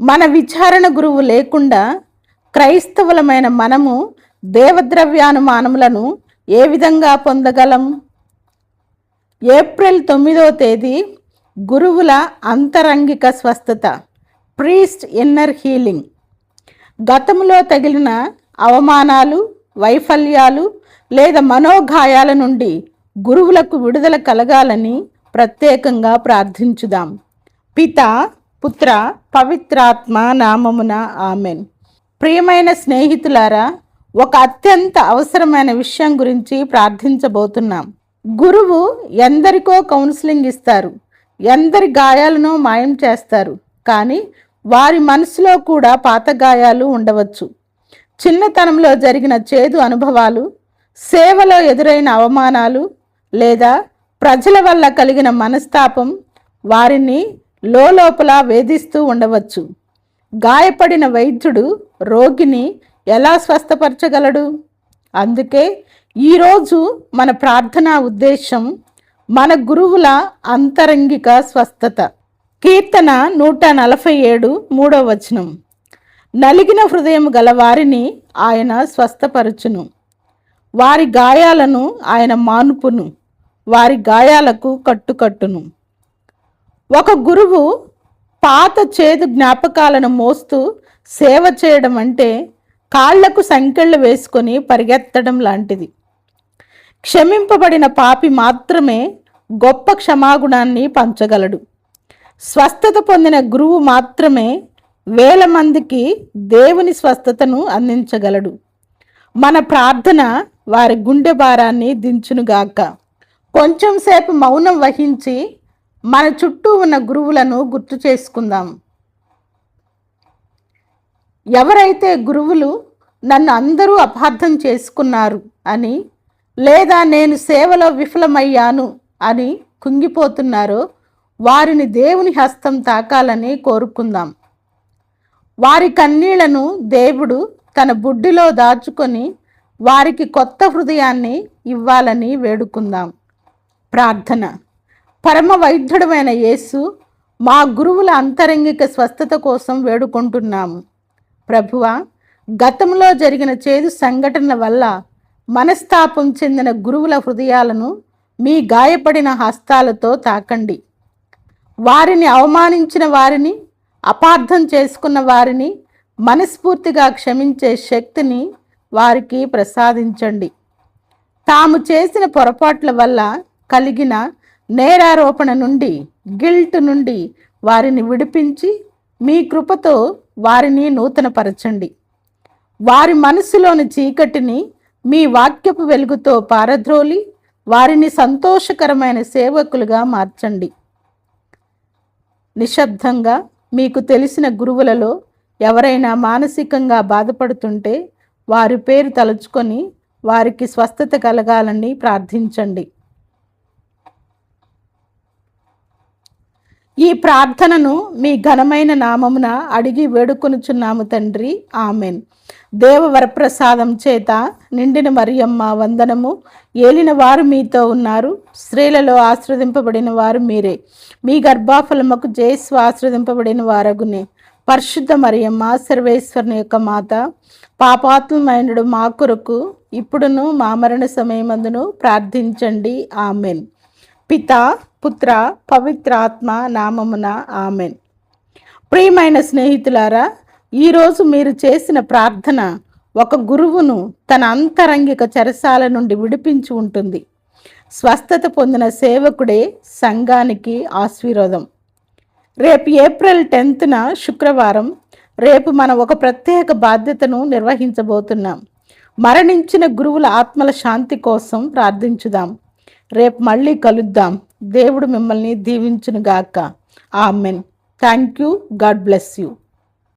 మన విచారణ గురువు లేకుండా క్రైస్తవులమైన మనము దేవద్రవ్యానుమానములను ఏ విధంగా పొందగలం? ఏప్రిల్ 9వ తేదీ గురువుల అంతరంగిక స్వస్థత, ప్రీస్ట్ ఇన్నర్ హీలింగ్. గతంలో తగిలిన అవమానాలు, వైఫల్యాలు లేదా మనోగాయాల నుండి గురువులకు విడుదల కలగాలని ప్రత్యేకంగా ప్రార్థించుదాం. పిత, పుత్ర, పవిత్రాత్మ నామమున ఆమెన్. ప్రియమైన స్నేహితులారా, ఒక అత్యంత అవసరమైన విషయం గురించి ప్రార్థించబోతున్నాం. గురువు ఎందరికో కౌన్సిలింగ్ ఇస్తారు, ఎందరి గాయాలను మాయం చేస్తారు. కానీ వారి మనసులో కూడా పాత గాయాలు ఉండవచ్చు. చిన్నతనంలో జరిగిన చేదు అనుభవాలు, సేవలో ఎదురైన అవమానాలు లేదా ప్రజల వల్ల కలిగిన మనస్తాపం వారిని లోపల వేధిస్తూ ఉండవచ్చు. గాయపడిన వైద్యుడు రోగిని ఎలా స్వస్థపరచగలడు? అందుకే ఈరోజు మన ప్రార్థనా ఉద్దేశం మన గురువుల అంతరంగిక స్వస్థత. కీర్తన 147 3వ వచనం. నలిగిన హృదయం గల వారిని ఆయన స్వస్థపరచును, వారి గాయాలను ఆయన మానుపును, వారి గాయాలకు కట్టుకట్టును. ఒక గురువు పాత చేదు జ్ఞాపకాలను మోస్తూ సేవ చేయడం అంటే కాళ్లకు సంకెళ్ళు వేసుకొని పరిగెత్తడం లాంటిది. క్షమింపబడిన పాపి మాత్రమే గొప్ప క్షమాగుణాన్ని పంచగలడు. స్వస్థత పొందిన గురువు మాత్రమే వేల మందికి దేవుని స్వస్థతను అందించగలడు. మన ప్రార్థన వారి గుండె భారాన్ని దించునుగాక. కొంచెం సేపు మౌనం వహించి మన చుట్టూ ఉన్న గురువులను గుర్తు చేసుకుందాం. ఎవరైతే గురువులు నన్ను అందరూ అపార్థం చేసుకున్నారు అని, లేదా నేను సేవలో విఫలమయ్యాను అని కుంగిపోతున్నారో వారిని దేవుని హస్తం తాకాలని కోరుకుందాం. వారి కన్నీళ్లను దేవుడు తన బుడ్డిలో దాచుకొని వారికి కొత్త హృదయాన్ని ఇవ్వాలని వేడుకుందాం. ప్రార్థన. పరమ వైద్యుడమైన యేసు, మా గురువుల అంతరంగిక స్వస్థత కోసం వేడుకుంటున్నాము. ప్రభువా, గతంలో జరిగిన చేదు సంఘటనల వల్ల మనస్తాపం చెందిన గురువుల హృదయాలను మీ గాయపడిన హస్తాలతో తాకండి. వారిని అవమానించిన వారిని, అపార్థం చేసుకున్న వారిని మనస్ఫూర్తిగా క్షమించే శక్తిని వారికి ప్రసాదించండి. తాము చేసిన పొరపాట్ల వల్ల కలిగిన నేరారోపణ నుండి, గిల్ట్ నుండి వారిని విడిపించి మీ కృపతో వారిని నూతనపరచండి. వారి మనసులోని చీకటిని మీ వాక్యపు వెలుగుతో పారద్రోలి వారిని సంతోషకరమైన సేవకులుగా మార్చండి. నిశ్శబ్దంగా మీకు తెలిసిన గురువులలో ఎవరైనా మానసికంగా బాధపడుతుంటే వారి పేరు తలుచుకొని వారికి స్వస్థత కలగాలని ప్రార్థించండి. ఈ ప్రార్థనను మీ ఘనమైన నామమున అడిగి వేడుకొనుచున్నాము తండ్రి, ఆమెన్. దేవ వరప్రసాదం చేత నిండిన మరియమ్మ వందనము. ఏలిన వారు మీతో ఉన్నారు, స్త్రీలలో ఆశ్రదింపబడిన వారు మీరే. మీ గర్భఫలముకు జేసు ఆశ్రదింపబడిన వారగునే. పరిశుద్ధ మరియమ్మ, సర్వేశ్వరుని యొక్క మాత, పాపాత్ములమైనడు మా కొరకు ఇప్పుడును మా మరణ సమయమందును ప్రార్థించండి, ఆమెన్. పిత, పుత్ర, పవిత్రాత్మ నామమున ఆమెన్. ప్రియమైన స్నేహితులారా, ఈరోజు మీరు చేసిన ప్రార్థన ఒక గురువును తన అంతరంగిక చెరసాల నుండి విడిపించి ఉంటుంది. స్వస్థత పొందిన సేవకుడే సంఘానికి ఆశీర్వాదం. రేపు ఏప్రిల్ 10న శుక్రవారం, రేపు మనం ఒక ప్రత్యేక బాధ్యతను నిర్వహించబోతున్నాం. మరణించిన గురువుల ఆత్మల శాంతి కోసం ప్రార్థించుదాం. రేపు మళ్ళీ కలుద్దాం. దేవుడు మిమ్మల్ని దీవించునుగాక. Amen. Thank you. God bless you.